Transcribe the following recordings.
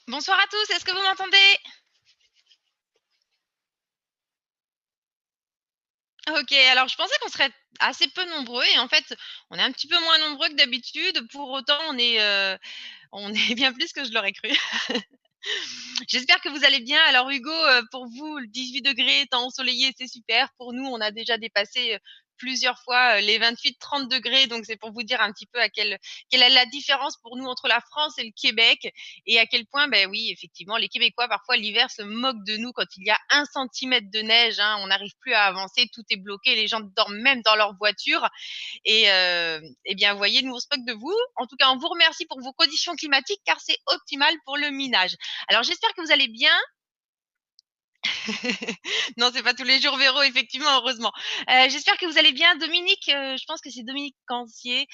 Bonsoir à tous, est-ce que vous m'entendez? Ok, alors je pensais qu'on serait assez peu nombreux et en fait on est un petit peu moins nombreux que d'habitude, pour autant on est bien plus que je l'aurais cru. J'espère que vous allez bien. Alors Hugo, pour vous, le 18 degrés, temps ensoleillé, c'est super. Pour nous, on a déjà dépassé plusieurs fois les 28-30 degrés. Donc c'est pour vous dire un petit peu quelle est la différence pour nous entre la France et le Québec et à quel point, ben oui, effectivement, les Québécois, parfois l'hiver, se moquent de nous quand il y a 1 centimètre de neige, hein. On n'arrive plus à avancer, tout est bloqué, les gens dorment même dans leur voiture. Et bien, vous voyez, nous, on se moque de vous. En tout cas, on vous remercie pour vos conditions climatiques car c'est optimal pour le minage. Alors, j'espère que vous allez bien. Non, c'est pas tous les jours Véro, effectivement, heureusement. J'espère que vous allez bien. Dominique, je pense que c'est Dominique Cancier.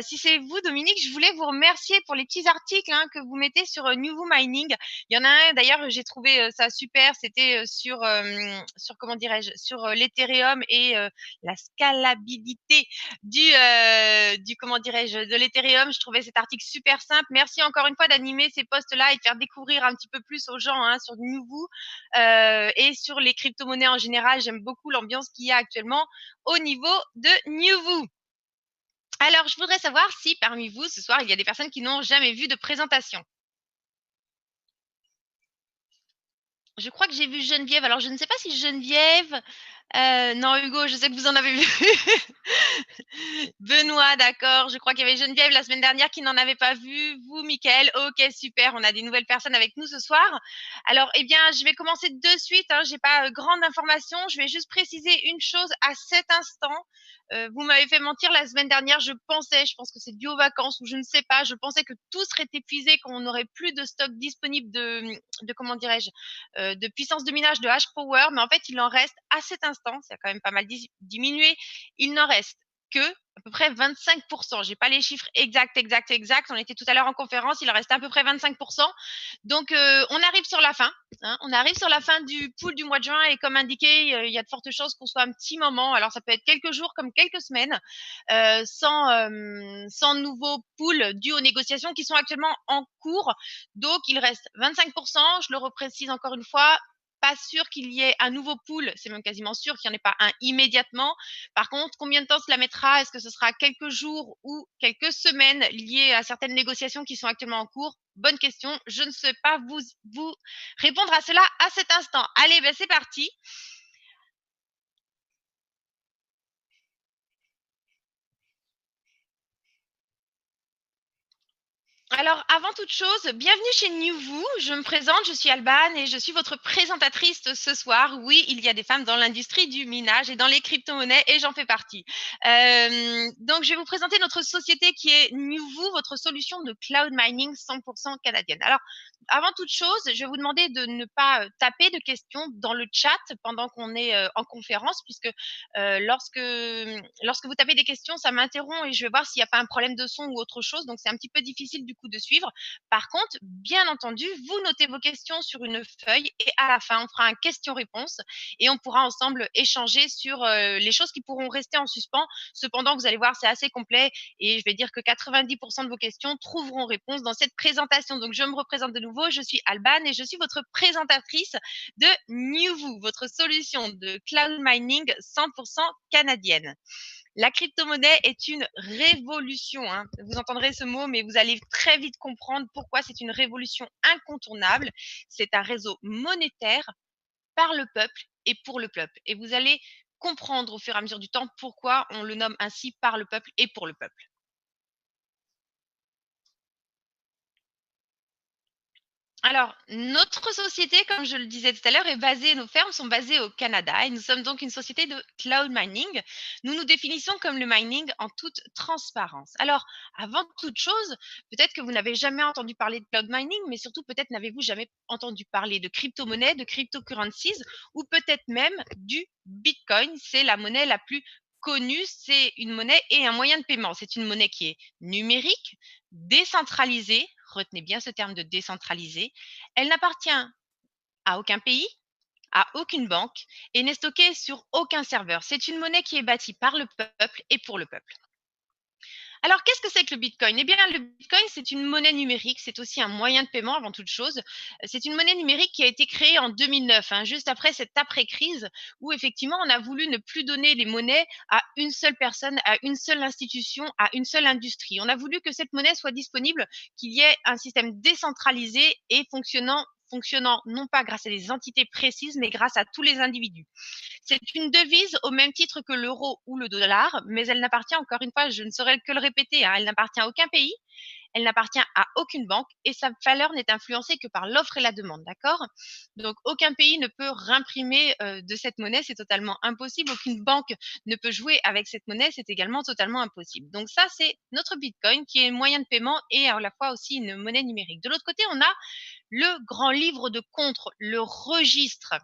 Si c'est vous, Dominique, je voulais vous remercier pour les petits articles hein, que vous mettez sur Nuvu Mining. Il y en a un, d'ailleurs, j'ai trouvé ça super. C'était sur comment dirais-je, sur l'Ethereum et la scalabilité du comment dirais-je, de l'Ethereum. Je trouvais cet article super simple. Merci encore une fois d'animer ces posts-là et de faire découvrir un petit peu plus aux gens hein, sur Nuvu. Et sur les crypto-monnaies en général, j'aime beaucoup l'ambiance qu'il y a actuellement au niveau de Newvoo. Alors, je voudrais savoir si parmi vous, ce soir, il y a des personnes qui n'ont jamais vu de présentation. Je crois que j'ai vu Geneviève. Alors, je ne sais pas si Geneviève. Non, Hugo, je sais que vous en avez vu. Benoît, d'accord. Je crois qu'il y avait Geneviève la semaine dernière qui n'en avait pas vu. Vous, Mickaël. Ok, super. On a des nouvelles personnes avec nous ce soir. Alors, eh bien, je vais commencer de suite. Hein. J'ai pas grande information. Je vais juste préciser une chose à cet instant. Vous m'avez fait mentir la semaine dernière. Je pense que c'est dû aux vacances ou je ne sais pas. Je pensais que tout serait épuisé, qu'on n'aurait plus de stock disponible de comment dirais-je, de puissance de minage de hash power. Mais en fait, il en reste à cet instant. Ça a quand même pas mal diminué. Il n'en reste que à peu près 25%. J'ai pas les chiffres exacts. On était tout à l'heure en conférence, il en restait à peu près 25%. Donc, on arrive sur la fin. Hein, on arrive sur la fin du pool du mois de juin et comme indiqué, il y a de fortes chances qu'on soit un petit moment. Alors, ça peut être quelques jours comme quelques semaines sans nouveau pool dû aux négociations qui sont actuellement en cours. Donc, il reste 25%. Je le reprécise encore une fois, pas sûr qu'il y ait un nouveau pool, c'est même quasiment sûr qu'il n'y en ait pas un immédiatement. Par contre, combien de temps cela mettra? Est-ce que ce sera quelques jours ou quelques semaines liées à certaines négociations qui sont actuellement en cours? Bonne question. Je ne sais pas vous répondre à cela à cet instant. Allez, ben c'est parti. Alors, avant toute chose, bienvenue chez Newvoo. Je me présente, je suis Alban et je suis votre présentatrice ce soir. Oui, il y a des femmes dans l'industrie du minage et dans les crypto-monnaies et j'en fais partie. Donc, je vais vous présenter notre société qui est Newvoo, votre solution de cloud mining 100% canadienne. Alors, avant toute chose, je vais vous demander de ne pas taper de questions dans le chat pendant qu'on est en conférence, puisque lorsque vous tapez des questions, ça m'interrompt et je vais voir s'il n'y a pas un problème de son ou autre chose. Donc, c'est un petit peu difficile du coup de suivre. Par contre, bien entendu, vous notez vos questions sur une feuille et à la fin, on fera un question-réponse et on pourra ensemble échanger sur les choses qui pourront rester en suspens. Cependant, vous allez voir, c'est assez complet et je vais dire que 90% de vos questions trouveront réponse dans cette présentation. Donc, je me représente de nouveau. Je suis Alban et je suis votre présentatrice de Newvoo, votre solution de cloud mining 100% canadienne. La crypto-monnaie est une révolution. Hein. Vous entendrez ce mot, mais vous allez très vite comprendre pourquoi c'est une révolution incontournable. C'est un réseau monétaire par le peuple et pour le peuple. Et vous allez comprendre au fur et à mesure du temps pourquoi on le nomme ainsi par le peuple et pour le peuple. Alors, notre société, comme je le disais tout à l'heure, est basée, nos fermes sont basées au Canada et nous sommes donc une société de cloud mining. Nous nous définissons comme le mining en toute transparence. Alors, avant toute chose, peut-être que vous n'avez jamais entendu parler de cloud mining, mais surtout peut-être n'avez-vous jamais entendu parler de crypto-monnaie, de cryptocurrencies ou peut-être même du Bitcoin. C'est la monnaie la plus connue, c'est une monnaie et un moyen de paiement. C'est une monnaie qui est numérique, décentralisée, retenez bien ce terme de décentralisé, elle n'appartient à aucun pays, à aucune banque et n'est stockée sur aucun serveur. C'est une monnaie qui est bâtie par le peuple et pour le peuple. Alors, qu'est-ce que c'est que le Bitcoin? Eh bien, le Bitcoin, c'est une monnaie numérique, c'est aussi un moyen de paiement avant toute chose. C'est une monnaie numérique qui a été créée en 2009, hein, juste après cette après-crise où effectivement on a voulu ne plus donner les monnaies à une seule personne, à une seule institution, à une seule industrie. On a voulu que cette monnaie soit disponible, qu'il y ait un système décentralisé et fonctionnant non pas grâce à des entités précises, mais grâce à tous les individus. C'est une devise au même titre que l'euro ou le dollar, mais elle n'appartient, encore une fois, je ne saurais que le répéter, hein, elle n'appartient à aucun pays, elle n'appartient à aucune banque et sa valeur n'est influencée que par l'offre et la demande, d'accord? Donc aucun pays ne peut réimprimer de cette monnaie, c'est totalement impossible. Aucune banque ne peut jouer avec cette monnaie, c'est également totalement impossible. Donc ça, c'est notre Bitcoin qui est un moyen de paiement et à la fois aussi une monnaie numérique. De l'autre côté, on a le grand livre de compte, le registre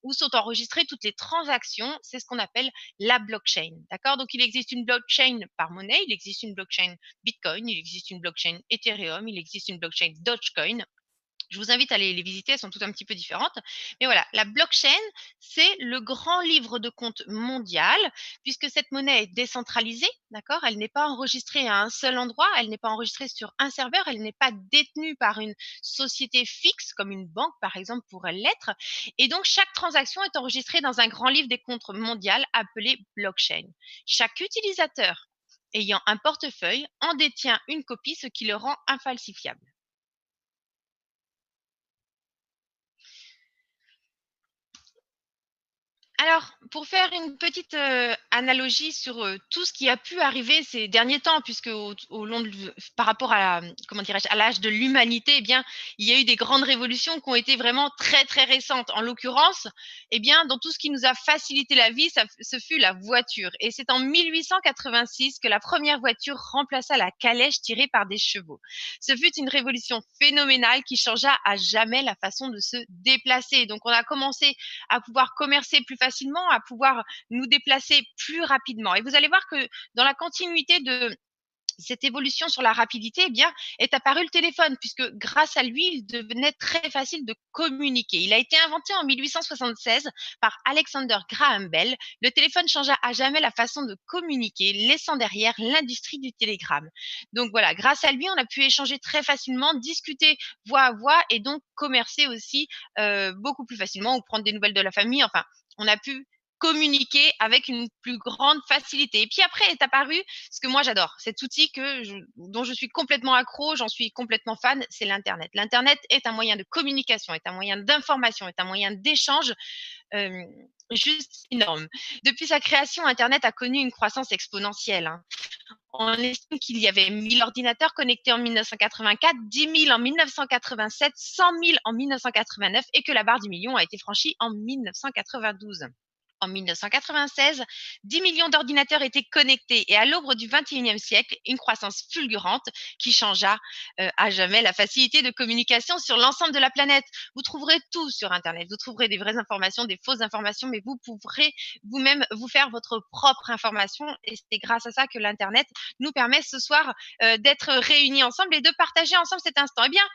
où sont enregistrées toutes les transactions, c'est ce qu'on appelle la blockchain. D'accord? Donc, il existe une blockchain par monnaie, il existe une blockchain Bitcoin, il existe une blockchain Ethereum, il existe une blockchain Dogecoin. Je vous invite à aller les visiter, elles sont toutes un petit peu différentes. Mais voilà, la blockchain, c'est le grand livre de compte mondial, puisque cette monnaie est décentralisée, d'accord? Elle n'est pas enregistrée à un seul endroit, elle n'est pas enregistrée sur un serveur, elle n'est pas détenue par une société fixe, comme une banque, par exemple, pourrait l'être. Et donc, chaque transaction est enregistrée dans un grand livre des comptes mondial appelé blockchain. Chaque utilisateur ayant un portefeuille en détient une copie, ce qui le rend infalsifiable. Alors, pour faire une petite, analogie sur, tout ce qui a pu arriver ces derniers temps, puisque au long de par rapport à, comment dirais-je? À l'âge de l'humanité, eh bien, il y a eu des grandes révolutions qui ont été vraiment très, très récentes. En l'occurrence, eh bien, dans tout ce qui nous a facilité la vie, ce fut la voiture et c'est en 1886 que la première voiture remplaça la calèche tirée par des chevaux. Ce fut une révolution phénoménale qui changea à jamais la façon de se déplacer. Donc on a commencé à pouvoir commercer plus facilement, à pouvoir nous déplacer plus rapidement. Et vous allez voir que dans la continuité de cette évolution sur la rapidité, eh bien, est apparu le téléphone, puisque grâce à lui, il devenait très facile de communiquer. Il a été inventé en 1876 par Alexander Graham Bell. Le téléphone changea à jamais la façon de communiquer, laissant derrière l'industrie du télégramme. Donc voilà, grâce à lui, on a pu échanger très facilement, discuter voix à voix et donc commercer aussi beaucoup plus facilement ou prendre des nouvelles de la famille. Enfin, on a pu communiquer avec une plus grande facilité. Et puis après est apparu ce que moi j'adore, cet outil dont je suis complètement accro, j'en suis complètement fan, c'est l'Internet. L'Internet est un moyen de communication, est un moyen d'information, est un moyen d'échange euh, juste énorme. Depuis sa création, Internet a connu une croissance exponentielle, hein. On estime qu'il y avait 1000 ordinateurs connectés en 1984, 10 000 en 1987, 100 000 en 1989 et que la barre du million a été franchie en 1992. En 1996, 10 millions d'ordinateurs étaient connectés et à l'aube du 21e siècle, une croissance fulgurante qui changea à jamais la facilité de communication sur l'ensemble de la planète. Vous trouverez tout sur Internet. Vous trouverez des vraies informations, des fausses informations, mais vous pourrez vous-même vous faire votre propre information et c'est grâce à ça que l'Internet nous permet ce soir d'être réunis ensemble et de partager ensemble cet instant. Eh bien,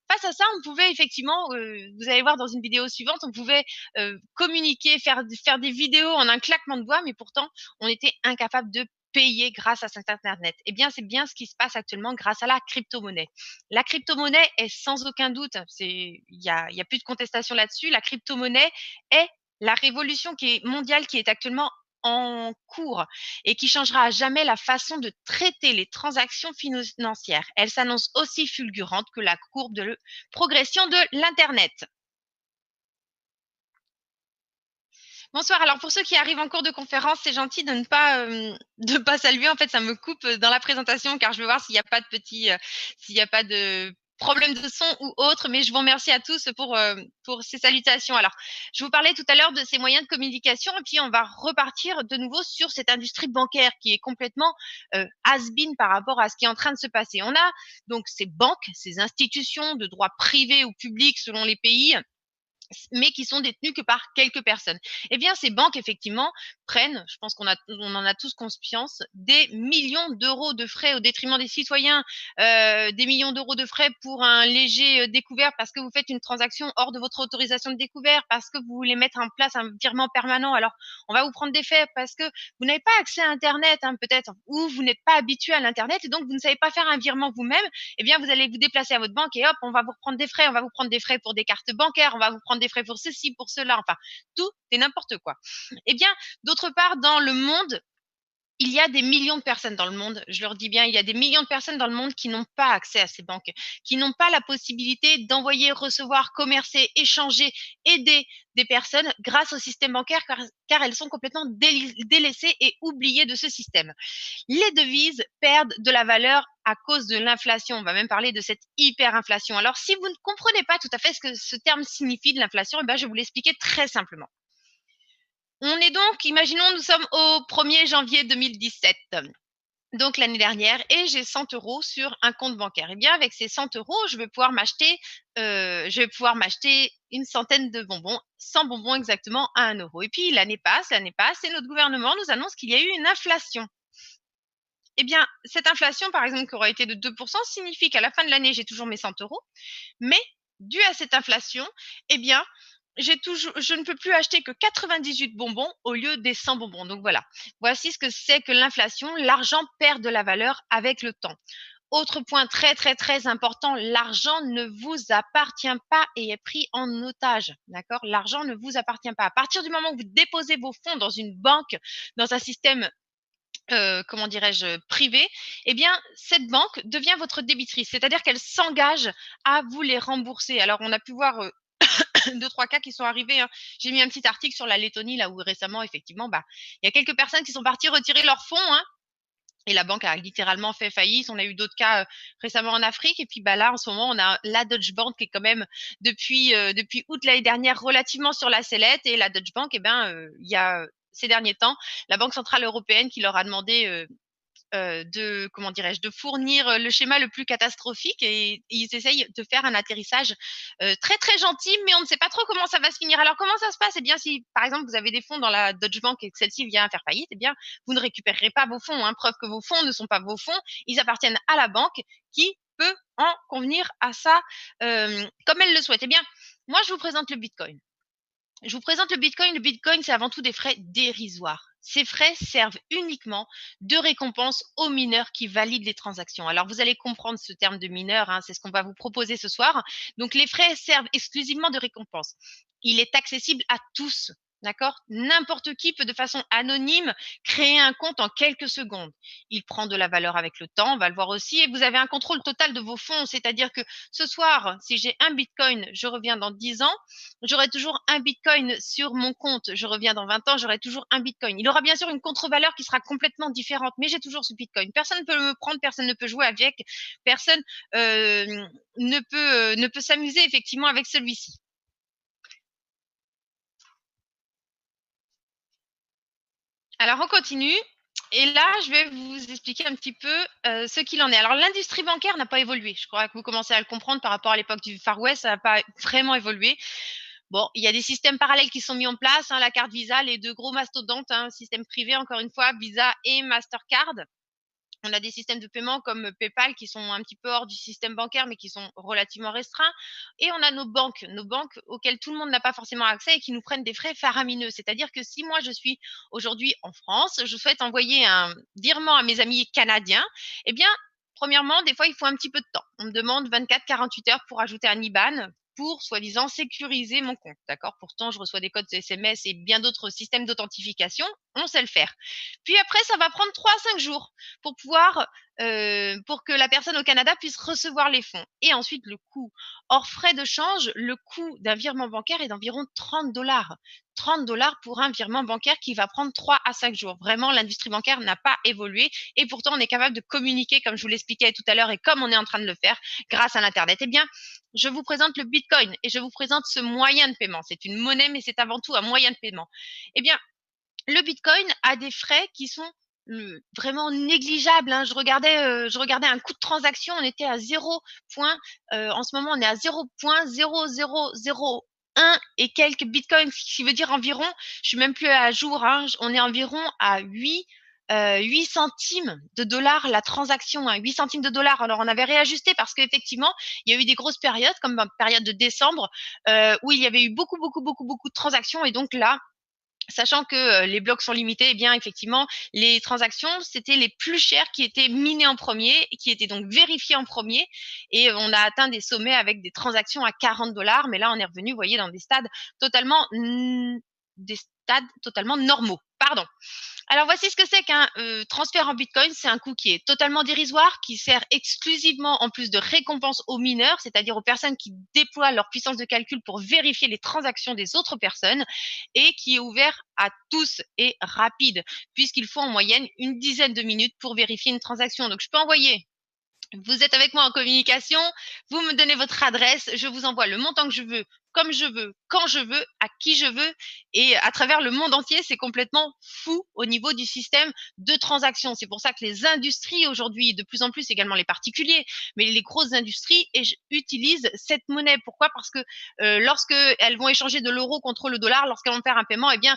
face à ça, on pouvait effectivement, vous allez voir dans une vidéo suivante, on pouvait communiquer, faire des vidéos en un claquement de doigts, mais pourtant, on était incapable de payer grâce à cet Internet. Eh bien, c'est bien ce qui se passe actuellement grâce à la crypto-monnaie. La crypto-monnaie est sans aucun doute, il y a plus de contestation là-dessus, la crypto-monnaie est la révolution qui est mondiale, qui est actuellement en cours et qui changera à jamais la façon de traiter les transactions financières. Elle s'annonce aussi fulgurante que la courbe de progression de l'Internet. Bonsoir. Alors pour ceux qui arrivent en cours de conférence, c'est gentil de ne pas de pas saluer. En fait, ça me coupe dans la présentation car je veux voir s'il n'y a pas de s'il n'y a pas de problème de son ou autre. Mais je vous remercie à tous pour ces salutations. Alors, je vous parlais tout à l'heure de ces moyens de communication et puis on va repartir de nouveau sur cette industrie bancaire qui est complètement has-been par rapport à ce qui est en train de se passer. On a donc ces banques, ces institutions de droit privé ou public selon les pays mais qui sont détenues que par quelques personnes. Eh bien, ces banques, effectivement, prennent, je pense on en a tous conscience, des millions d'euros de frais au détriment des citoyens, des millions d'euros de frais pour un léger découvert parce que vous faites une transaction hors de votre autorisation de découvert, parce que vous voulez mettre en place un virement permanent. Alors, on va vous prendre des frais parce que vous n'avez pas accès à Internet, hein, peut-être, ou vous n'êtes pas habitué à l'Internet et donc vous ne savez pas faire un virement vous-même. Eh bien, vous allez vous déplacer à votre banque et hop, on va vous reprendre des frais. On va vous prendre des frais pour des cartes bancaires, on va vous prendre des frais pour ceci, pour cela, enfin, tout et n'importe quoi. Eh bien, d'autre part, dans le monde, il y a des millions de personnes dans le monde, je leur dis bien, il y a des millions de personnes dans le monde qui n'ont pas accès à ces banques, qui n'ont pas la possibilité d'envoyer, recevoir, commercer, échanger, aider des personnes grâce au système bancaire car elles sont complètement délaissées et oubliées de ce système. Les devises perdent de la valeur à cause de l'inflation. On va même parler de cette hyperinflation. Alors, si vous ne comprenez pas tout à fait ce que ce terme signifie de l'inflation, eh ben, je vais vous l'expliquer très simplement. On est donc, imaginons, nous sommes au 1er janvier 2017, donc l'année dernière, et j'ai 100 euros sur un compte bancaire. Eh bien, avec ces 100 euros, je vais pouvoir m'acheter une centaine de bonbons, 100 bonbons exactement à 1 euro. Et puis, l'année passe, et notre gouvernement nous annonce qu'il y a eu une inflation. Eh bien, cette inflation, par exemple, qui aura été de 2%, signifie qu'à la fin de l'année, j'ai toujours mes 100 euros. Mais, dû à cette inflation, eh bien, je ne peux plus acheter que 98 bonbons au lieu des 100 bonbons. Donc voilà, voici ce que c'est que l'inflation. L'argent perd de la valeur avec le temps. Autre point très très très important, l'argent ne vous appartient pas et est pris en otage. D'accord? L'argent ne vous appartient pas. À partir du moment où vous déposez vos fonds dans une banque, dans un système comment dirais-je, privée, eh bien, cette banque devient votre débitrice, c'est-à-dire qu'elle s'engage à vous les rembourser. Alors, on a pu voir deux, trois cas qui sont arrivés, hein. J'ai mis un petit article sur la Lettonie, là où récemment, effectivement, bah, il y a quelques personnes qui sont parties retirer leurs fonds, hein, et la banque a littéralement fait faillite. On a eu d'autres cas récemment en Afrique. Et puis bah, là, en ce moment, on a la Deutsche Bank qui est quand même depuis août l'année dernière relativement sur la sellette. Et la Deutsche Bank, eh ben, il y a ces derniers temps, la Banque centrale européenne qui leur a demandé de comment dirais-je de fournir le schéma le plus catastrophique et ils essayent de faire un atterrissage très très gentil, mais on ne sait pas trop comment ça va se finir. Alors comment ça se passe? Eh bien, si par exemple vous avez des fonds dans la Deutsche Bank et que celle-ci vient à faire faillite, eh bien vous ne récupérerez pas vos fonds, hein. Preuve que vos fonds ne sont pas vos fonds, ils appartiennent à la banque qui peut en convenir à ça comme elle le souhaite. Eh bien, moi je vous présente le Bitcoin. Je vous présente le Bitcoin. Le Bitcoin, c'est avant tout des frais dérisoires. Ces frais servent uniquement de récompense aux mineurs qui valident les transactions. Alors, vous allez comprendre ce terme de mineur, hein, c'est ce qu'on va vous proposer ce soir. Donc, les frais servent exclusivement de récompense. Il est accessible à tous. D'accord? N'importe qui peut de façon anonyme créer un compte en quelques secondes. Il prend de la valeur avec le temps, on va le voir aussi, et vous avez un contrôle total de vos fonds. C'est-à-dire que ce soir, si j'ai un Bitcoin, je reviens dans 10 ans, j'aurai toujours un Bitcoin sur mon compte. Je reviens dans 20 ans, j'aurai toujours un Bitcoin. Il aura bien sûr une contre-valeur qui sera complètement différente, mais j'ai toujours ce Bitcoin. Personne ne peut me prendre, personne ne peut jouer avec, personne ne peut s'amuser effectivement avec celui-ci. Alors on continue. Et là, je vais vous expliquer un petit peu ce qu'il en est. Alors, l'industrie bancaire n'a pas évolué. Je crois que vous commencez à le comprendre par rapport à l'époque du Far West, ça n'a pas vraiment évolué. Bon, il y a des systèmes parallèles qui sont mis en place, hein, la carte Visa, les deux gros mastodontes, hein, système privé, encore une fois, Visa et Mastercard. On a des systèmes de paiement comme PayPal qui sont un petit peu hors du système bancaire, mais qui sont relativement restreints. Et on a nos banques auxquelles tout le monde n'a pas forcément accès et qui nous prennent des frais faramineux. C'est-à-dire que si moi je suis aujourd'hui en France, je souhaite envoyer un virement à mes amis canadiens, eh bien, premièrement, des fois, il faut un petit peu de temps. On me demande 24-48 heures pour ajouter un IBAN pour soi-disant sécuriser mon compte. D'accord? Pourtant, je reçois des codes SMS et bien d'autres systèmes d'authentification. On sait le faire. Puis après, ça va prendre 3 à 5 jours pour pouvoir, pour que la personne au Canada puisse recevoir les fonds. Et ensuite, le coût. Hors frais de change, le coût d'un virement bancaire est d'environ 30 $. 30 $ pour un virement bancaire qui va prendre 3 à 5 jours. Vraiment, l'industrie bancaire n'a pas évolué et pourtant on est capable de communiquer comme je vous l'expliquais tout à l'heure et comme on est en train de le faire grâce à l'Internet. Eh bien, je vous présente le Bitcoin et je vous présente ce moyen de paiement. C'est une monnaie, mais c'est avant tout un moyen de paiement. Eh bien, le Bitcoin a des frais qui sont vraiment négligeables, hein. Je regardais un coût de transaction, on était à 0 point, en ce moment on est à 0,0001 1 et quelques bitcoins, ce qui veut dire environ, je suis même plus à jour, hein, on est environ à 8 centimes de dollars la transaction, hein, 8 centimes de dollars. Alors on avait réajusté parce qu'effectivement, il y a eu des grosses périodes, comme la période de décembre, où il y avait eu beaucoup de transactions. Et donc là, sachant que les blocs sont limités, eh bien effectivement, les transactions, c'était les plus chères qui étaient minées en premier, qui étaient donc vérifiées en premier. Et on a atteint des sommets avec des transactions à 40 $. Mais là, on est revenu, vous voyez, dans des stades totalement normaux. Pardon. Alors voici ce que c'est qu'un transfert en Bitcoin. C'est un coût qui est totalement dérisoire, qui sert exclusivement en plus de récompense aux mineurs, c'est-à-dire aux personnes qui déploient leur puissance de calcul pour vérifier les transactions des autres personnes, et qui est ouvert à tous et rapide, puisqu'il faut en moyenne une dizaine de minutes pour vérifier une transaction. Donc je peux envoyer. Vous êtes avec moi en communication, vous me donnez votre adresse, je vous envoie le montant que je veux, comme je veux, quand je veux, à qui je veux, et à travers le monde entier. C'est complètement fou au niveau du système de transaction. C'est pour ça que les industries aujourd'hui, de plus en plus également les particuliers, mais les grosses industries utilisent cette monnaie. Pourquoi? Parce que lorsque elles vont échanger de l'euro contre le dollar, lorsqu'elles vont faire un paiement, eh bien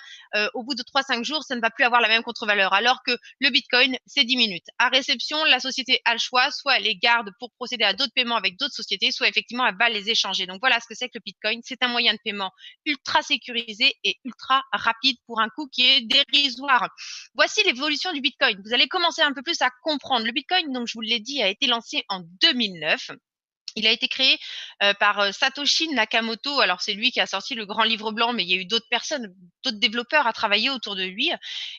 au bout de 3-5 jours, ça ne va plus avoir la même contre-valeur. Alors que le Bitcoin, c'est 10 minutes. À réception, la société a le choix, soit elle les garde pour procéder à d'autres paiements avec d'autres sociétés, soit effectivement elle va les échanger. Donc voilà ce que c'est que le Bitcoin. C'est un moyen de paiement ultra sécurisé et ultra rapide pour un coût qui est dérisoire. Voici l'évolution du Bitcoin. Vous allez commencer un peu plus à comprendre. Le Bitcoin, donc je vous l'ai dit, a été lancé en 2009. Il a été créé par Satoshi Nakamoto. Alors c'est lui qui a sorti le grand livre blanc, mais il y a eu d'autres personnes, d'autres développeurs à travailler autour de lui.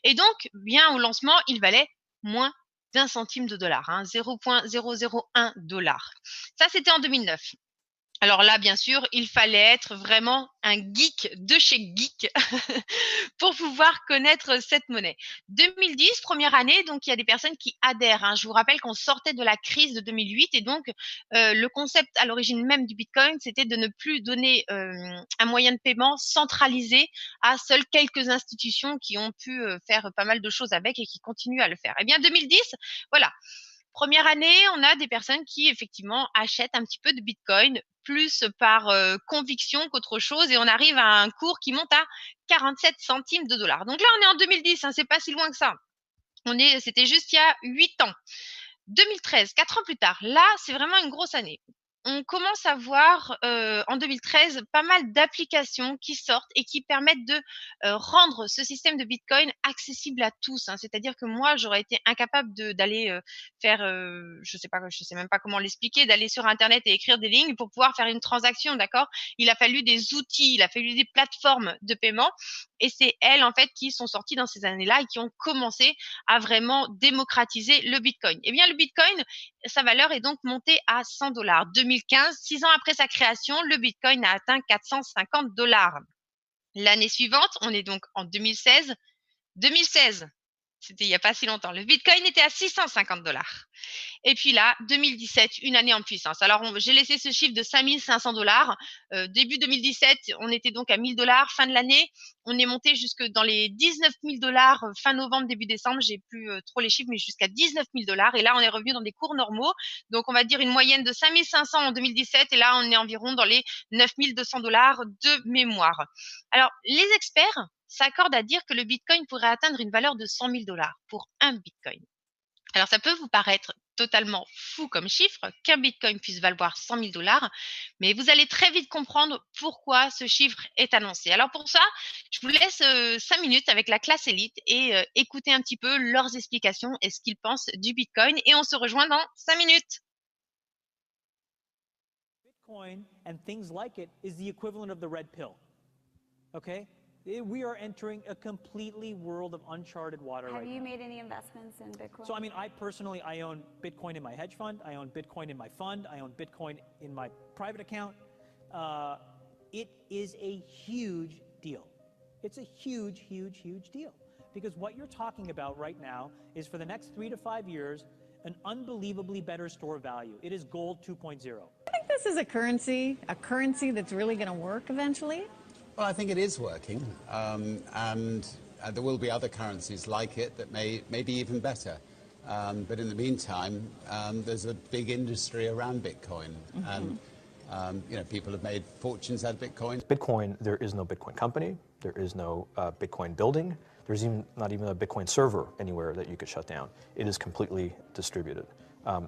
Et donc, bien au lancement, il valait moins d'un centime de dollar, hein, 0,001 $. Ça, c'était en 2009. Alors là, bien sûr, il fallait être vraiment un geek de chez geek pour pouvoir connaître cette monnaie. 2010, première année, donc il y a des personnes qui adhèrent, hein. Je vous rappelle qu'on sortait de la crise de 2008, et donc le concept à l'origine même du Bitcoin, c'était de ne plus donner un moyen de paiement centralisé à seules quelques institutions qui ont pu faire pas mal de choses avec et qui continuent à le faire. Eh bien, 2010, voilà. Première année, on a des personnes qui effectivement achètent un petit peu de Bitcoin, plus par conviction qu'autre chose, et on arrive à un cours qui monte à 47 centimes de dollars. Donc là, on est en 2010, hein, c'est pas si loin que ça. C'était juste il y a 8 ans. 2013, 4 ans plus tard, là, c'est vraiment une grosse année. On commence à voir en 2013 pas mal d'applications qui sortent et qui permettent de rendre ce système de Bitcoin accessible à tous, hein. C'est-à-dire que moi, j'aurais été incapable d'aller faire, je sais même pas comment l'expliquer, d'aller sur Internet et écrire des lignes pour pouvoir faire une transaction, d'accord? Il a fallu des outils, il a fallu des plateformes de paiement, et c'est elles en fait qui sont sorties dans ces années-là et qui ont commencé à vraiment démocratiser le Bitcoin. Eh bien, le Bitcoin, sa valeur est donc montée à 100 $. 2015, 6 ans après sa création, le Bitcoin a atteint 450 $. L'année suivante, on est donc en 2016. 2016, c'était il n'y a pas si longtemps. Le Bitcoin était à 650 $. Et puis là, 2017, une année en puissance. Alors, j'ai laissé ce chiffre de 5 500 $. Début 2017, on était donc à 1 000 $. Fin de l'année, on est monté jusque dans les 19 000 $. Fin novembre, début décembre, j'ai plus trop les chiffres, mais jusqu'à 19 000 $. Et là, on est revenu dans des cours normaux. Donc, on va dire une moyenne de 5 500 en 2017. Et là, on est environ dans les 9 200 $ de mémoire. Alors, les experts s'accordent à dire que le Bitcoin pourrait atteindre une valeur de 100 000 $ pour un Bitcoin. Alors, ça peut vous paraître totalement fou comme chiffre qu'un Bitcoin puisse valoir 100 000 $, mais vous allez très vite comprendre pourquoi ce chiffre est annoncé. Alors pour ça, je vous laisse 5 minutes avec la classe élite et écouter un petit peu leurs explications et ce qu'ils pensent du Bitcoin, et on se rejoint dans 5 minutes. Bitcoin and things like it is the equivalent of the red pill. Okay? We are entering a completely world of uncharted water right now. Have you made any investments in Bitcoin? So, I mean, I own Bitcoin in my hedge fund. I own Bitcoin in my fund. I own Bitcoin in my private account. It is a huge deal. It's a huge, huge, huge deal. Because what you're talking about right now is for the next 3 to 5 years, an unbelievably better store value. It is gold 2.0. I think this is a currency that's really going to work eventually. Well, I think it is working, and there will be other currencies like it that may be even better. But in the meantime, there's a big industry around Bitcoin, and People have made fortunes out of Bitcoin. Bitcoin, there is no Bitcoin company. There is no Bitcoin building. There's not even a Bitcoin server anywhere that you could shut down. It is completely distributed.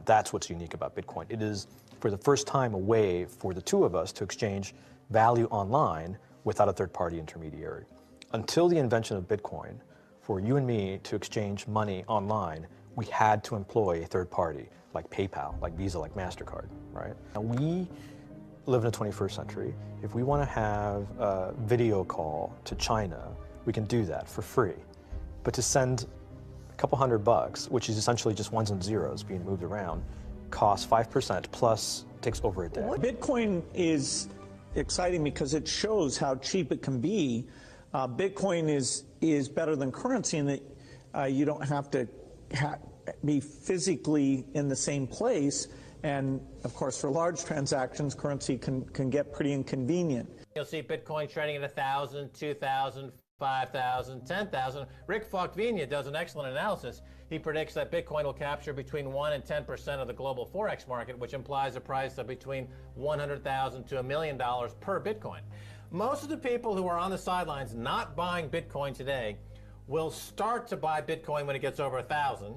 That's what's unique about Bitcoin. It is, for the first time, a way for the two of us to exchange value online without a third-party intermediary. Until the invention of Bitcoin, for you and me to exchange money online, we had to employ a third party, like PayPal, like Visa, like MasterCard, right? Now we live in the 21st century. If we want to have a video call to China, we can do that for free. But to send a couple $100, which is essentially just ones and zeros being moved around, costs 5% plus takes over a day. Bitcoin is exciting because it shows how cheap it can be. Bitcoin is better than currency in that you don't have to be physically in the same place. And of course, for large transactions, currency can get pretty inconvenient. You'll see Bitcoin trading at 1,000, 2,000, 5,000, 10,000. Rick Falkvinia does an excellent analysis. He predicts that Bitcoin will capture between 1 and 10% of the global Forex market, which implies a price of between $100,000 to $1 million per Bitcoin. Most of the people who are on the sidelines not buying Bitcoin today will start to buy Bitcoin when it gets over 1,000.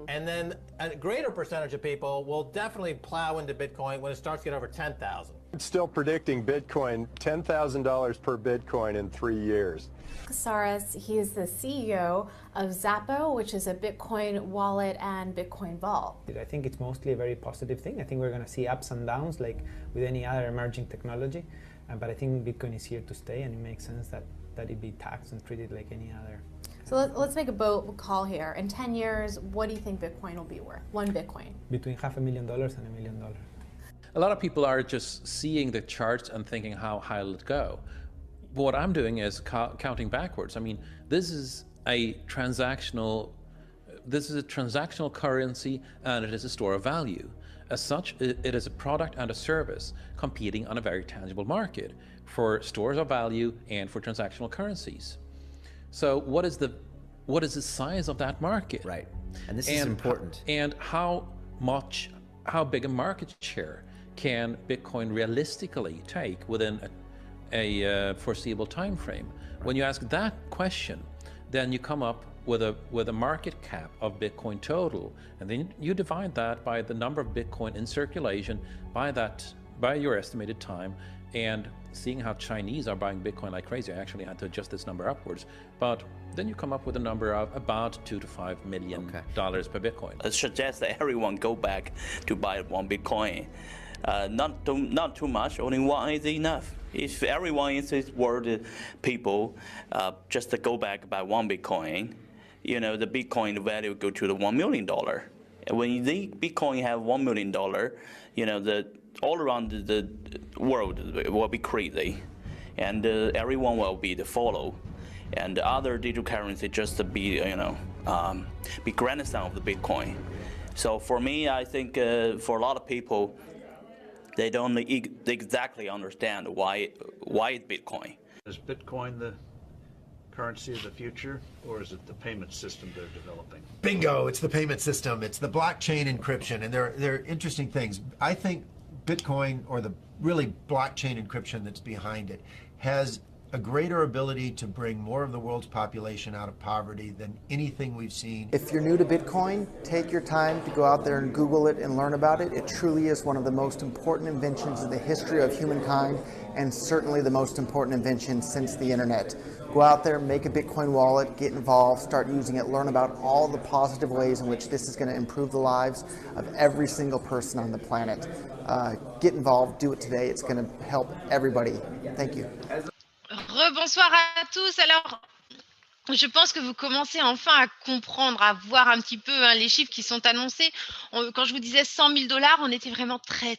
And then a greater percentage of people will definitely plow into Bitcoin when it starts to get over 10,000. It's still predicting Bitcoin $10,000 per Bitcoin in 3 years. Casares, he is the CEO of Zappo, which is a Bitcoin wallet and Bitcoin vault. I think it's mostly a very positive thing. I think we're going to see ups and downs like with any other emerging technology. But I think Bitcoin is here to stay, and it makes sense that it be taxed and treated like any other. So let's make a bold call here. In 10 years, what do you think Bitcoin will be worth? One Bitcoin? Between $500,000 and $1 million. A lot of people are just seeing the charts and thinking how high will it go. But what I'm doing is counting backwards. I mean, this is a transactional currency, and it is a store of value. As such, it is a product and a service competing on a very tangible market for stores of value and for transactional currencies. So what is the size of that market? Right, and this is important. And how big a market share can Bitcoin realistically take within a foreseeable time frame? Right. When you ask that question, then you come up with a market cap of Bitcoin total, and then you divide that by the number of Bitcoin in circulation by your estimated time, and seeing how Chinese are buying Bitcoin like crazy, I actually had to adjust this number upwards, but then you come up with a number of about $2 to $5 million per Bitcoin. I suggest that everyone go back to buy one Bitcoin. Not too much, only one is enough. If everyone in this world, people, just to go back buy one Bitcoin, the Bitcoin value go to the $1 million. And when the Bitcoin have $1 million, all around the world will be crazy, and everyone will be the follow, and the other digital currency just to be be grandson of the Bitcoin. So for me, I think for a lot of people, they don't exactly understand why it's Bitcoin. Is Bitcoin the currency of the future, or is it the payment system they're developing? Bingo! It's the payment system. It's the blockchain encryption, and they're interesting things. I think Bitcoin, or the really blockchain encryption that's behind it, has a greater ability to bring more of the world's population out of poverty than anything we've seen. If you're new to Bitcoin, take your time to go out there and Google it and learn about it. It truly is one of the most important inventions in the history of humankind, and certainly the most important invention since the internet. Go out there, make a Bitcoin wallet, get involved, start using it, learn about all the positive ways in which this is going to improve the lives of every single person on the planet. Get involved, do it today. It's going to help everybody. Thank you. Rebonsoir à tous. Alors, je pense que vous commencez enfin à comprendre, à voir un petit peu les chiffres qui sont annoncés. Quand je vous disais $100 000, on était vraiment très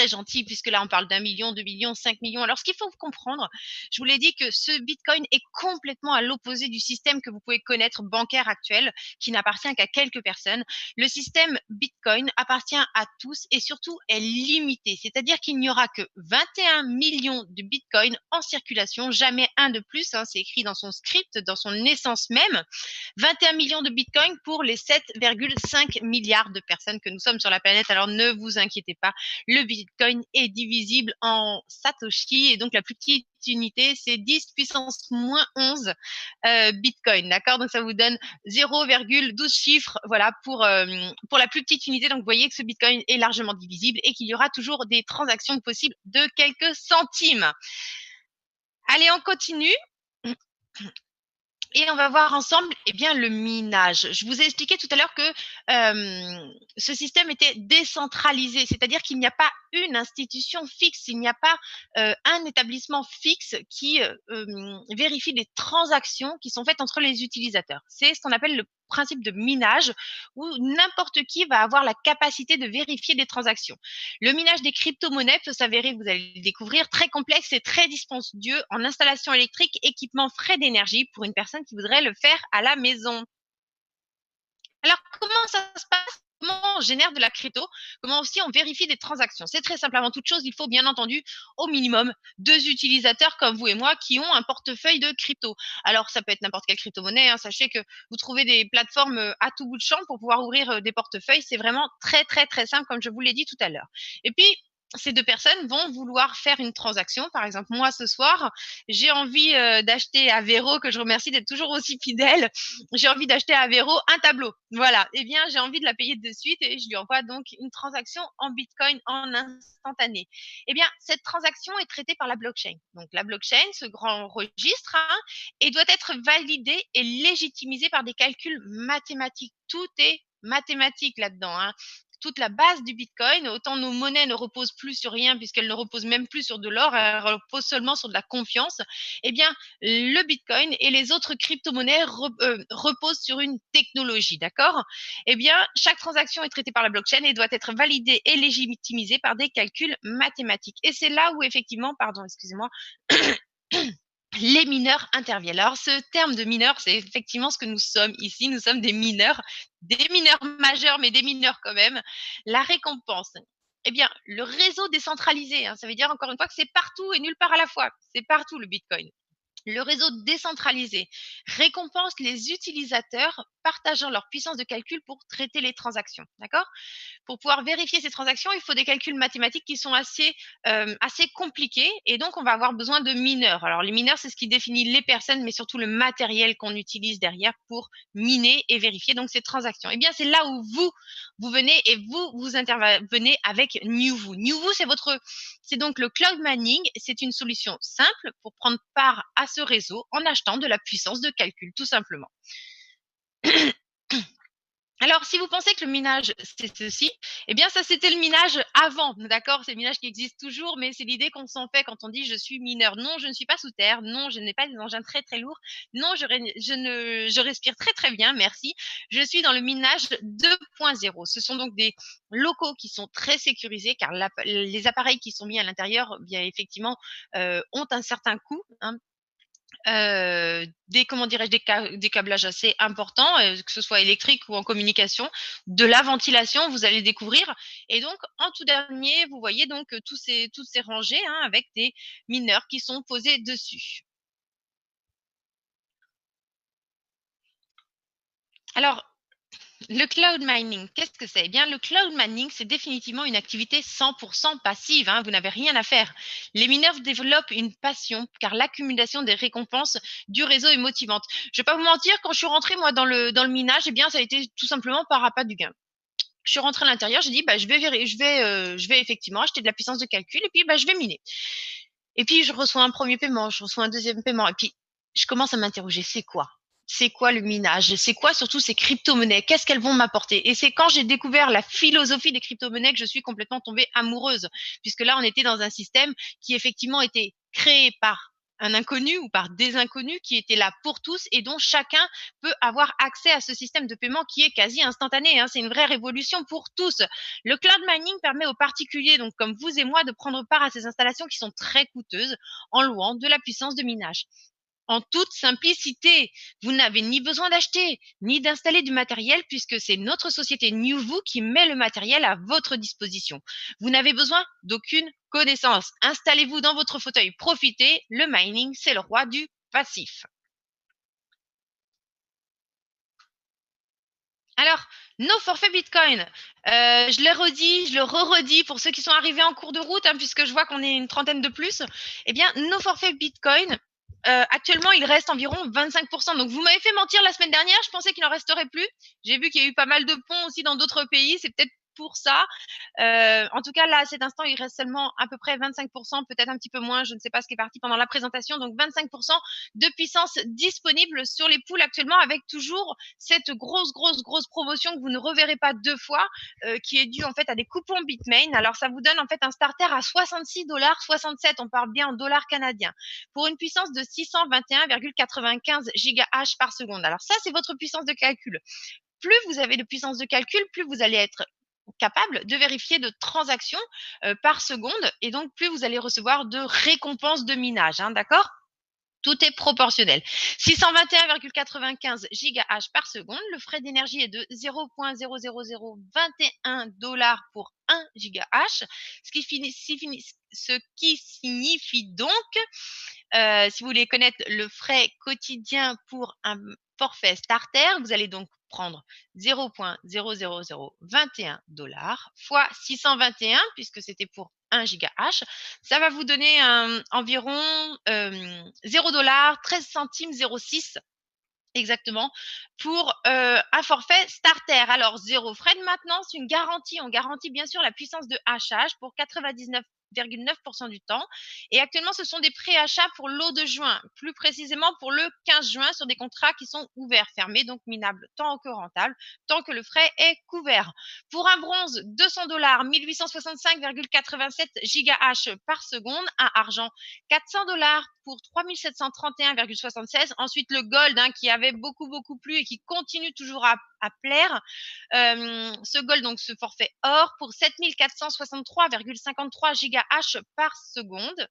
gentil, puisque là on parle d'1 million, 2 millions, 5 millions. Alors ce qu'il faut comprendre, je vous l'ai dit, que ce Bitcoin est complètement à l'opposé du système que vous pouvez connaître bancaire actuel, qui n'appartient qu'à quelques personnes. Le système Bitcoin appartient à tous et surtout est limité, c'est-à-dire qu'il n'y aura que 21 millions de Bitcoin en circulation, jamais un de plus. C'est écrit dans son script, dans son essence même, 21 millions de bitcoins pour les 7,5 milliards de personnes que nous sommes sur la planète. Alors ne vous inquiétez pas, le bitcoin est divisible en satoshi et donc la plus petite unité, c'est 10 puissance moins 11 bitcoin, d'accord? Donc ça vous donne 0,12 chiffres, voilà, pour la plus petite unité. Donc vous voyez que ce bitcoin est largement divisible et qu'il y aura toujours des transactions possibles de quelques centimes. Allez, on continue. Et on va voir ensemble le minage. Je vous ai expliqué tout à l'heure que ce système était décentralisé, c'est-à-dire qu'il n'y a pas une institution fixe, il n'y a pas un établissement fixe qui vérifie les transactions qui sont faites entre les utilisateurs. C'est ce qu'on appelle le principe de minage, où n'importe qui va avoir la capacité de vérifier des transactions. Le minage des crypto-monnaies peut s'avérer, vous allez le découvrir, très complexe et très dispendieux en installation électrique, équipement, frais d'énergie pour une personne qui voudrait le faire à la maison. Alors, comment ça se passe? Comment on génère de la crypto? Comment aussi on vérifie des transactions? C'est très simple. Avant toute chose, il faut bien entendu au minimum 2 utilisateurs comme vous et moi qui ont un portefeuille de crypto. Alors, ça peut être n'importe quelle crypto-monnaie, hein. Sachez que vous trouvez des plateformes à tout bout de champ pour pouvoir ouvrir des portefeuilles. C'est vraiment très, très, très simple, comme je vous l'ai dit tout à l'heure. Et puis, ces 2 personnes vont vouloir faire une transaction. Par exemple, moi, ce soir, j'ai envie d'acheter à Véro, que je remercie d'être toujours aussi fidèle. J'ai envie d'acheter à Véro un tableau. Voilà. Eh bien, j'ai envie de la payer de suite et je lui envoie donc une transaction en Bitcoin en instantané. Eh bien, cette transaction est traitée par la blockchain. Donc, la blockchain, ce grand registre, et doit être validée et légitimisée par des calculs mathématiques. Tout est mathématique là-dedans, hein. Toute la base du Bitcoin, autant nos monnaies ne reposent plus sur rien puisqu'elles ne reposent même plus sur de l'or, elles reposent seulement sur de la confiance. Eh bien, le Bitcoin et les autres crypto-monnaies reposent sur une technologie, d'accord? Eh bien, chaque transaction est traitée par la blockchain et doit être validée et légitimisée par des calculs mathématiques. Et c'est là où effectivement, pardon, excusez-moi, les mineurs interviennent. Alors, ce terme de mineur, c'est effectivement ce que nous sommes ici. Nous sommes des mineurs majeurs, mais des mineurs quand même. La récompense, eh bien, le réseau décentralisé, hein, ça veut dire encore une fois que c'est partout et nulle part à la fois. C'est partout le Bitcoin. Le réseau décentralisé récompense les utilisateurs partageant leur puissance de calcul pour traiter les transactions, d'accord? Pour pouvoir vérifier ces transactions, il faut des calculs mathématiques qui sont assez compliqués et donc on va avoir besoin de mineurs. Alors les mineurs, c'est ce qui définit les personnes, mais surtout le matériel qu'on utilise derrière pour miner et vérifier donc ces transactions. Eh bien, c'est là où vous venez et vous intervenez avec NewVoo. NewVoo, c'est donc le cloud mining. C'est une solution simple pour prendre part à ce réseau en achetant de la puissance de calcul, tout simplement. Alors, si vous pensez que le minage, c'est ceci, eh bien, ça, c'était le minage avant, d'accord? C'est le minage qui existe toujours, mais c'est l'idée qu'on s'en fait quand on dit « je suis mineur ». Non, je ne suis pas sous terre. Non, je n'ai pas des engins très, très lourds. Non, je respire très, très bien, merci. Je suis dans le minage 2.0. Ce sont donc des locaux qui sont très sécurisés, car les appareils qui sont mis à l'intérieur, bien effectivement, ont un certain coût, hein. Des câblages assez importants, que ce soit électrique ou en communication, de la ventilation, vous allez découvrir. Et donc, en tout dernier, vous voyez donc toutes ces rangées, hein, avec des mineurs qui sont posés dessus. Alors, le cloud mining, qu'est-ce que c'est? Eh bien, le cloud mining, c'est définitivement une activité 100% passive, hein, vous n'avez rien à faire. Les mineurs développent une passion car l'accumulation des récompenses du réseau est motivante. Je vais pas vous mentir, quand je suis rentrée moi dans le minage, eh bien, ça a été tout simplement par appât du gain. Je suis rentrée à l'intérieur, j'ai dit bah, je vais effectivement acheter de la puissance de calcul et puis bah, je vais miner. Et puis je reçois un premier paiement, je reçois un deuxième paiement et puis je commence à m'interroger, c'est quoi? C'est quoi le minage? C'est quoi surtout ces crypto-monnaies? Qu'est-ce qu'elles vont m'apporter? Et c'est quand j'ai découvert la philosophie des crypto-monnaies que je suis complètement tombée amoureuse, puisque là, on était dans un système qui effectivement était créé par un inconnu ou par des inconnus qui étaient là pour tous et dont chacun peut avoir accès à ce système de paiement qui est quasi instantané, hein. C'est une vraie révolution pour tous. Le cloud mining permet aux particuliers, donc comme vous et moi, de prendre part à ces installations qui sont très coûteuses en louant de la puissance de minage. En toute simplicité, vous n'avez ni besoin d'acheter, ni d'installer du matériel puisque c'est notre société NewVoo qui met le matériel à votre disposition. Vous n'avez besoin d'aucune connaissance. Installez-vous dans votre fauteuil, profitez. Le mining, c'est le roi du passif. Alors, nos forfaits Bitcoin, je l'ai redit, je le re-redis pour ceux qui sont arrivés en cours de route, hein, puisque je vois qu'on est une trentaine de plus. Eh bien, nos forfaits Bitcoin, actuellement, il reste environ 25%. Donc, vous m'avez fait mentir la semaine dernière, je pensais qu'il n'en resterait plus. J'ai vu qu'il y a eu pas mal de ponts aussi dans d'autres pays, c'est peut-être pour ça. En tout cas, là, à cet instant, il reste seulement à peu près 25%, peut-être un petit peu moins, je ne sais pas ce qui est parti pendant la présentation. Donc, 25% de puissance disponible sur les poules actuellement, avec toujours cette grosse promotion que vous ne reverrez pas deux fois, qui est due en fait à des coupons Bitmain. Alors, ça vous donne en fait un starter à 66,67 $. On parle bien en dollars canadiens. Pour une puissance de 621,95 gigahash par seconde. Alors, ça, c'est votre puissance de calcul. Plus vous avez de puissance de calcul, plus vous allez être capable de vérifier de transactions par seconde, et donc plus vous allez recevoir de récompenses de minage, hein, d'accord? Tout est proportionnel. 621,95 gigahash par seconde. Le frais d'énergie est de 0,00021 $ pour 1 gigahash, ce qui signifie donc, si vous voulez connaître le frais quotidien pour un forfait starter, vous allez donc prendre 0,00021 $ fois 621, puisque c'était pour 1 gigahash. Ça va vous donner environ 0 $, 13 centimes 06 exactement, pour un forfait starter. Alors, 0 frais de maintenance, une garantie. On garantit bien sûr la puissance de hachage pour 99,9% du temps. Et actuellement, ce sont des préachats pour l'eau de juin, plus précisément pour le 15 juin, sur des contrats qui sont ouverts, fermés, donc minables tant que rentables, tant que le frais est couvert. Pour un bronze, 200 $, 1865,87 gigahash par seconde. Un argent, 400 $ pour 3731,76. Ensuite, le gold, hein, qui avait beaucoup plu et qui continue toujours à plaire. Ce gold, donc ce forfait or, pour 7463,53 gigahash par seconde.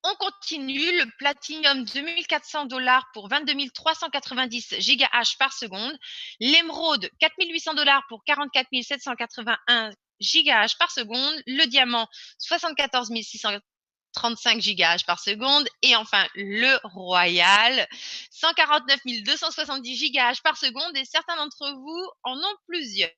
On continue, le platinum, 2400 $ pour 22 390 gigahash par seconde. L'émeraude, 4800 $ pour 44 781 gigahash par seconde. Le diamant, 74 635 gigahash par seconde. Et enfin, le royal, 149 270 gigahash par seconde. Et certains d'entre vous en ont plusieurs.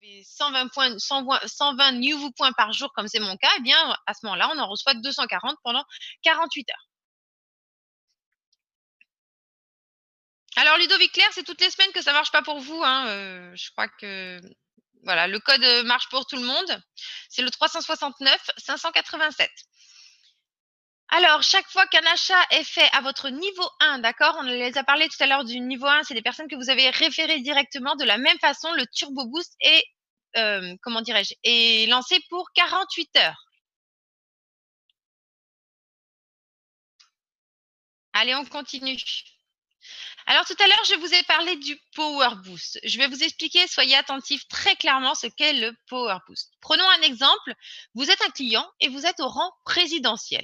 Et 120 nouveaux points par jour, comme c'est mon cas, eh bien, à ce moment-là, on en reçoit 240 pendant 48 heures. Alors, Ludovic Claire, c'est toutes les semaines que ça marche pas pour vous, hein. Je crois que voilà, le code marche pour tout le monde. C'est le 369 587. Alors, chaque fois qu'un achat est fait à votre niveau 1, d'accord, on les a parlé tout à l'heure du niveau 1, c'est des personnes que vous avez référées directement. De la même façon, le Turbo Boost est, comment dirais-je, est lancé pour 48 heures. Allez, on continue. Alors, tout à l'heure, je vous ai parlé du Power Boost. Je vais vous expliquer, soyez attentifs très clairement ce qu'est le Power Boost. Prenons un exemple. Vous êtes un client et vous êtes au rang présidentiel.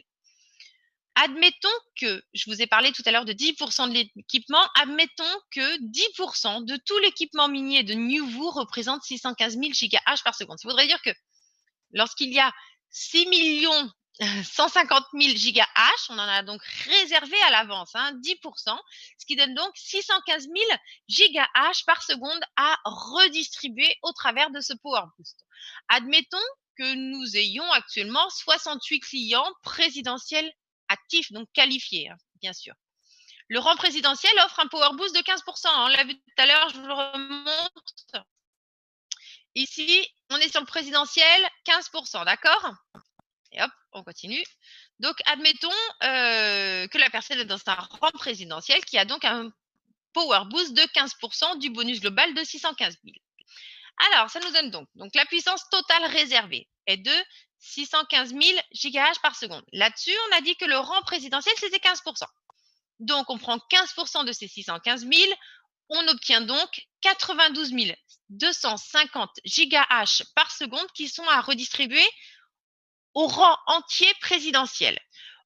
Admettons que, je vous ai parlé tout à l'heure de 10% de l'équipement, admettons que 10% de tout l'équipement minier de Nuvu représente 615 000 gigahash par seconde. Ça voudrait dire que lorsqu'il y a 6 150 000 gigahash, on en a donc réservé à l'avance, 10%, ce qui donne donc 615 000 gigahash par seconde à redistribuer au travers de ce Power Boost. Admettons que nous ayons actuellement 68 clients présidentiels actifs, donc qualifiés, bien sûr. Le rang présidentiel offre un Power Boost de 15%. On l'a vu tout à l'heure, je vous le remonte. Ici, on est sur le présidentiel, 15%, d'accord? Et hop, on continue. Donc, admettons que la personne est dans un rang présidentiel qui a donc un Power Boost de 15% du bonus global de 615 000. Alors, ça nous donne donc la puissance totale réservée est de 615 000 gigahash par seconde. Là-dessus, on a dit que le rang présidentiel, c'était 15%. Donc, on prend 15% de ces 615 000, on obtient donc 92 250 gigahash par seconde qui sont à redistribuer au rang entier présidentiel.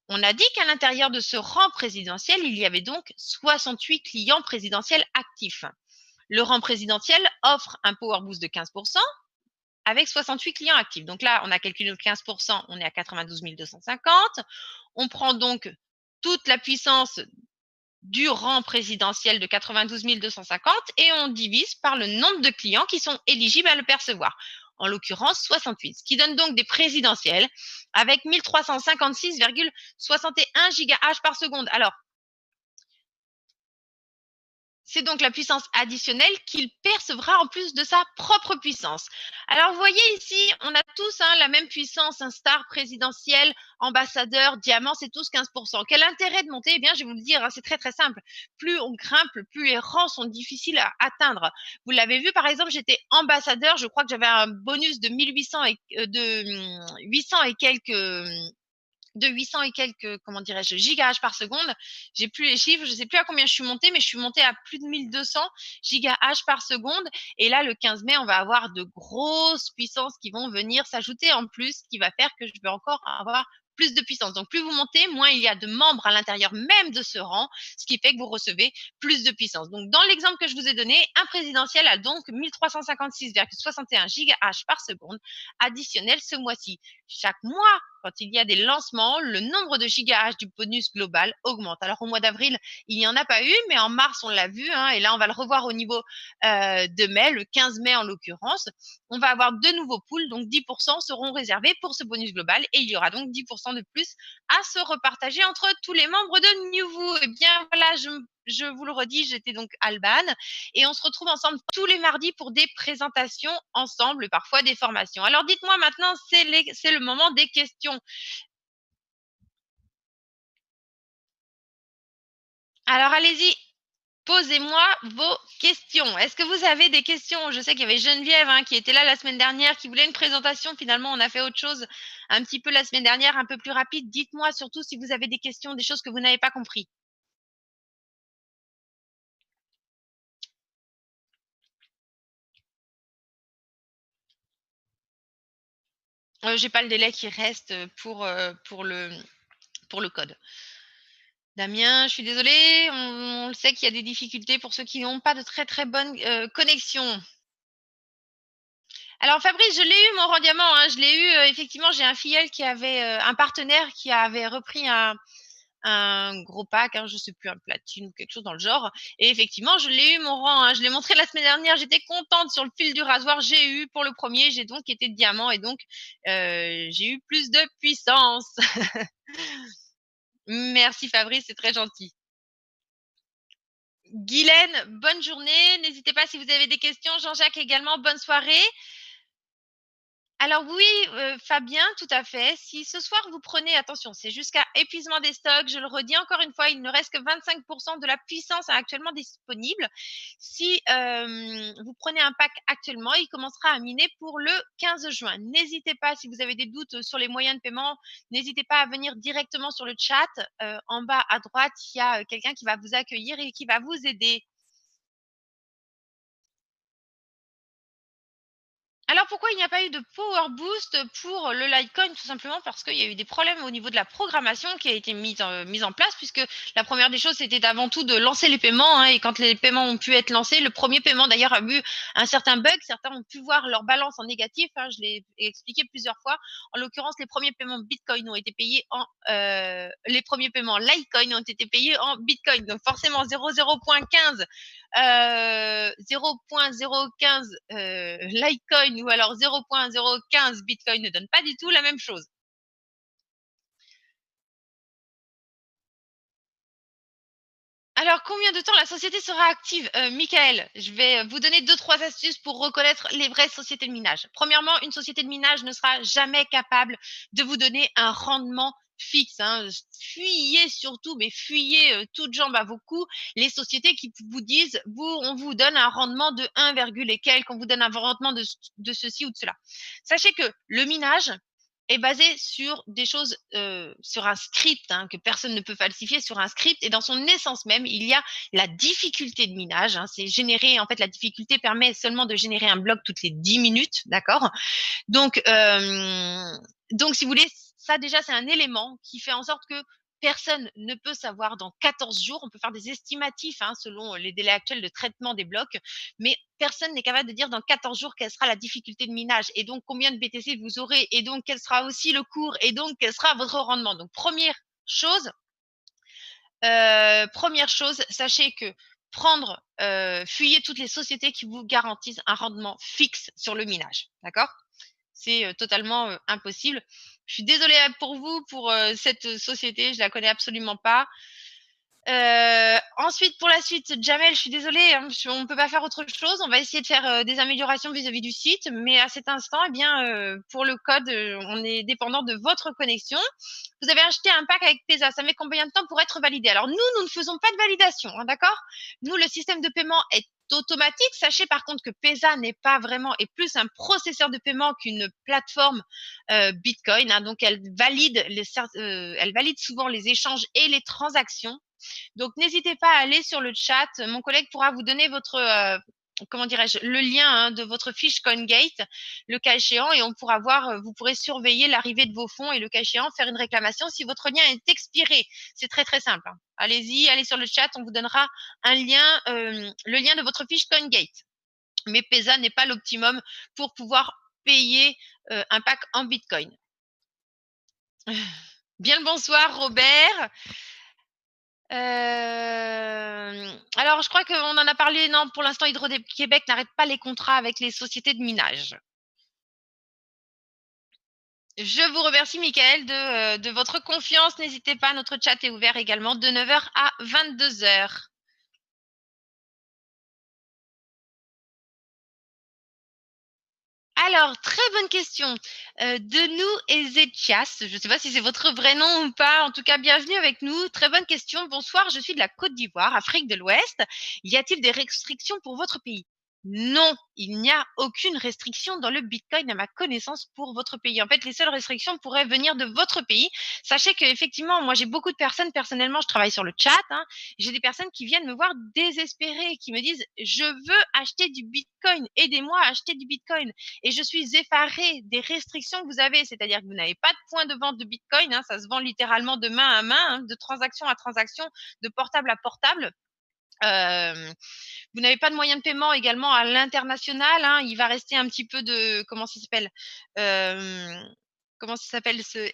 On a dit qu'à l'intérieur de ce rang présidentiel, il y avait donc 68 clients présidentiels actifs. Le rang présidentiel offre un power boost de 15% avec 68 clients actifs. Donc là, on a calculé le 15%, on est à 92 250. On prend donc toute la puissance du rang présidentiel de 92 250 et on divise par le nombre de clients qui sont éligibles à le percevoir. En l'occurrence 68, ce qui donne donc des présidentielles avec 1356,61 GHz par seconde. Alors, c'est donc la puissance additionnelle qu'il percevra en plus de sa propre puissance. Alors, vous voyez ici, on a tous la même puissance, un star présidentiel, ambassadeur, diamant, c'est tous 15%. Quel intérêt de monter? Eh bien, je vais vous le dire, c'est très très simple. Plus on grimpe, plus les rangs sont difficiles à atteindre. Vous l'avez vu, par exemple, j'étais ambassadeur, je crois que j'avais un bonus de 800 et quelques, comment dirais-je, gigahash par seconde. J'ai plus les chiffres, je sais plus à combien je suis montée, mais je suis montée à plus de 1200 gigahash par seconde. Et là, le 15 mai, on va avoir de grosses puissances qui vont venir s'ajouter en plus, ce qui va faire que je vais encore avoir plus de puissance. Donc, plus vous montez, moins il y a de membres à l'intérieur même de ce rang, ce qui fait que vous recevez plus de puissance. Donc, dans l'exemple que je vous ai donné, un présidentiel a donc 1356,61 gigahash par seconde additionnel ce mois-ci. Chaque mois, quand il y a des lancements, le nombre de gigahash du bonus global augmente. Alors, au mois d'avril, il n'y en a pas eu, mais en mars, on l'a vu, et là, on va le revoir au niveau de mai, le 15 mai en l'occurrence. On va avoir deux nouveaux pools, donc 10% seront réservés pour ce bonus global et il y aura donc 10% de plus à se repartager entre tous les membres de Newvoo. Et bien voilà, je vous le redis, j'étais donc Alban et on se retrouve ensemble tous les mardis pour des présentations ensemble, parfois des formations. Alors dites-moi maintenant, c'est le moment des questions. Alors allez-y, posez-moi vos questions. Est-ce que vous avez des questions? Je sais qu'il y avait Geneviève qui était là la semaine dernière, qui voulait une présentation. Finalement, on a fait autre chose un petit peu la semaine dernière, un peu plus rapide. Dites-moi surtout si vous avez des questions, des choses que vous n'avez pas compris. J'ai pas le délai qui reste pour le code. Damien, je suis désolée, on le sait qu'il y a des difficultés pour ceux qui n'ont pas de très très bonne connexion. Alors Fabrice, je l'ai eu mon rang diamant, je l'ai eu, effectivement, j'ai un filleul qui avait, un partenaire qui avait repris un gros pack, je sais plus, un platine ou quelque chose dans le genre. Et effectivement, je l'ai eu mon rang, je l'ai montré la semaine dernière, j'étais contente sur le fil du rasoir, j'ai eu pour le premier, j'ai donc été diamant et donc j'ai eu plus de puissance. Merci Fabrice, c'est très gentil. Guylaine, bonne journée. N'hésitez pas si vous avez des questions. Jean-Jacques également, bonne soirée. Alors oui, Fabien, tout à fait. Si ce soir vous prenez, attention, c'est jusqu'à épuisement des stocks, je le redis encore une fois, il ne reste que 25% de la puissance actuellement disponible. Si vous prenez un pack actuellement, il commencera à miner pour le 15 juin. N'hésitez pas, si vous avez des doutes sur les moyens de paiement, n'hésitez pas à venir directement sur le chat. En bas à droite, il y a quelqu'un qui va vous accueillir et qui va vous aider. Alors pourquoi il n'y a pas eu de power boost pour le Litecoin? Tout simplement parce qu'il y a eu des problèmes au niveau de la programmation qui a été mise en place, puisque la première des choses c'était avant tout de lancer les paiements, et quand les paiements ont pu être lancés, le premier paiement d'ailleurs a eu un certain bug, certains ont pu voir leur balance en négatif, je l'ai expliqué plusieurs fois. En l'occurrence, les premiers paiements Bitcoin ont été payés les premiers paiements Litecoin ont été payés en Bitcoin, donc forcément 0,0.15 Litecoin ou alors 0,015 Bitcoin ne donne pas du tout la même chose. Alors, combien de temps la société sera active? Michael, je vais vous donner 2-3 astuces pour reconnaître les vraies sociétés de minage. Premièrement, une société de minage ne sera jamais capable de vous donner un rendement fixe. Fuyez surtout, mais fuyez toutes jambes à vos coups les sociétés qui vous disent on vous donne un rendement de 1, et quelques, on vous donne un rendement de ceci ou de cela. Sachez que le minage est basé sur des choses, sur un script que personne ne peut falsifier, sur un script, et dans son essence même, il y a la difficulté de minage. C'est générer, en fait, la difficulté permet seulement de générer un bloc toutes les 10 minutes, d'accord? Donc, Donc, si vous voulez, ça déjà, c'est un élément qui fait en sorte que personne ne peut savoir dans 14 jours. On peut faire des estimatifs selon les délais actuels de traitement des blocs, mais personne n'est capable de dire dans 14 jours quelle sera la difficulté de minage et donc combien de BTC vous aurez et donc quel sera aussi le cours et donc quel sera votre rendement. Donc, première chose, sachez que fuyez toutes les sociétés qui vous garantissent un rendement fixe sur le minage. D'accord? C'est totalement impossible. Je suis désolée pour vous, pour cette société, je la connais absolument pas. Ensuite, pour la suite, Jamel, je suis désolée, on ne peut pas faire autre chose. On va essayer de faire des améliorations vis-à-vis du site, mais à cet instant, eh bien, pour le code, on est dépendant de votre connexion. Vous avez acheté un pack avec PESA. Ça met combien de temps pour être validé? Alors nous ne faisons pas de validation, d'accord? Nous, le système de paiement est automatique. Sachez par contre que PESA n'est pas vraiment, est plus un processeur de paiement qu'une plateforme Bitcoin. Donc elle valide souvent les échanges et les transactions. Donc n'hésitez pas à aller sur le chat. Mon collègue pourra vous donner votre le lien de votre fiche CoinGate, le cas échéant, et on pourra voir, vous pourrez surveiller l'arrivée de vos fonds et le cas échéant faire une réclamation si votre lien est expiré. C'est très très simple. Allez-y, allez sur le chat, on vous donnera un lien, le lien de votre fiche CoinGate. Mais PESA n'est pas l'optimum pour pouvoir payer un pack en Bitcoin. Bien le bonsoir Robert. Alors, je crois qu'on en a parlé. Non, pour l'instant, Hydro-Québec n'arrête pas les contrats avec les sociétés de minage. Je vous remercie, Michael, de votre confiance. N'hésitez pas, notre chat est ouvert également de 9h à 22h. Alors, très bonne question. De nous Ezechias, je ne sais pas si c'est votre vrai nom ou pas, en tout cas, bienvenue avec nous. Très bonne question. Bonsoir, je suis de la Côte d'Ivoire, Afrique de l'Ouest. Y a-t-il des restrictions pour votre pays? Non, il n'y a aucune restriction dans le Bitcoin à ma connaissance pour votre pays. En fait, les seules restrictions pourraient venir de votre pays. Sachez qu'effectivement, moi, j'ai beaucoup de personnes, personnellement, je travaille sur le chat, j'ai des personnes qui viennent me voir désespérées, qui me disent « Je veux acheter du Bitcoin, aidez-moi à acheter du Bitcoin ». Et je suis effarée des restrictions que vous avez, c'est-à-dire que vous n'avez pas de point de vente de Bitcoin, ça se vend littéralement de main à main, de transaction à transaction, de portable à portable. Vous n'avez pas de moyen de paiement également à l'international. Il va rester un petit peu de comment ça s'appelle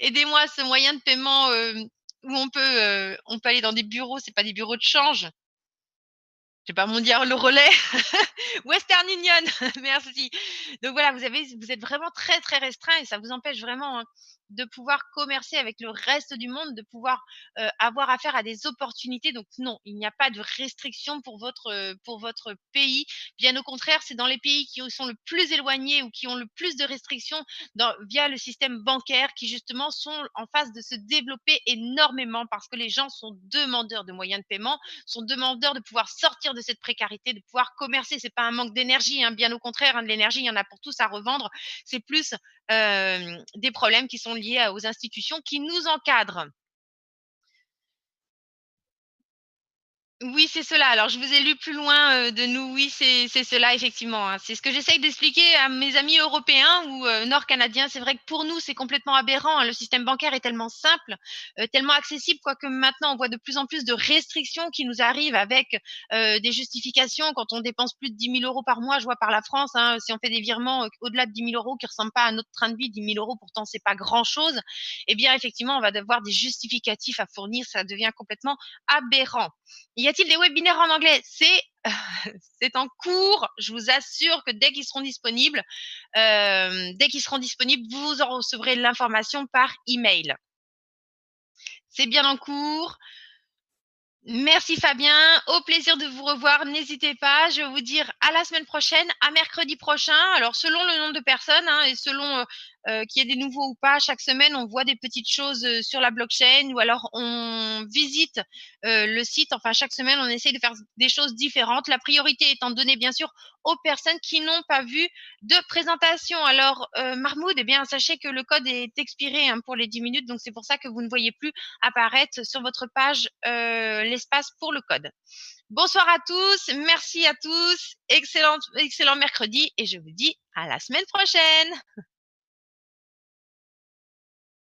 aidez-moi, ce moyen de paiement où on peut aller dans des bureaux, c'est pas des bureaux de change. Je vais pas m'en dire le relais. Western Union, merci. Donc voilà, vous êtes vraiment très très restreint et ça vous empêche vraiment de pouvoir commercer avec le reste du monde, de pouvoir avoir affaire à des opportunités. Donc non, il n'y a pas de restriction pour votre pays. Bien au contraire, c'est dans les pays qui sont le plus éloignés ou qui ont le plus de restrictions via le système bancaire qui justement sont en phase de se développer énormément parce que les gens sont demandeurs de moyens de paiement, sont demandeurs de pouvoir sortir de cette précarité, de pouvoir commercer. C'est pas un manque d'énergie, bien au contraire, de l'énergie, il y en a pour tous à revendre. C'est plus des problèmes qui sont liés aux institutions qui nous encadrent. Oui, c'est cela. Alors, je vous ai lu plus loin de nous. Oui, c'est cela, effectivement. C'est ce que j'essaye d'expliquer à mes amis européens ou nord-canadiens. C'est vrai que pour nous, c'est complètement aberrant. Le système bancaire est tellement simple, tellement accessible, quoique maintenant, on voit de plus en plus de restrictions qui nous arrivent avec des justifications. Quand on dépense plus de 10 000 € par mois, je vois par la France, si on fait des virements au-delà de 10 000 € qui ne ressemblent pas à notre train de vie, 10 000 €, pourtant, c'est pas grand-chose. Eh bien, effectivement, on va devoir des justificatifs à fournir. Ça devient complètement aberrant. Y a-t-il des webinaires en anglais? C'est en cours. Je vous assure que dès qu'ils seront disponibles, vous en recevrez l'information par email. C'est bien en cours. Merci Fabien, au plaisir de vous revoir. N'hésitez pas, je vais vous dire à la semaine prochaine, à mercredi prochain. Alors selon le nombre de personnes et selon qu'il y ait des nouveaux ou pas, chaque semaine on voit des petites choses sur la blockchain ou alors on visite le site. Enfin chaque semaine on essaye de faire des choses différentes. La priorité étant donnée bien sûr aux personnes qui n'ont pas vu de présentation. Alors Mahmoud, eh bien sachez que le code est expiré pour les 10 minutes, donc c'est pour ça que vous ne voyez plus apparaître sur votre page l'espace pour le code. Bonsoir à tous, merci à tous, excellent mercredi et je vous dis à la semaine prochaine.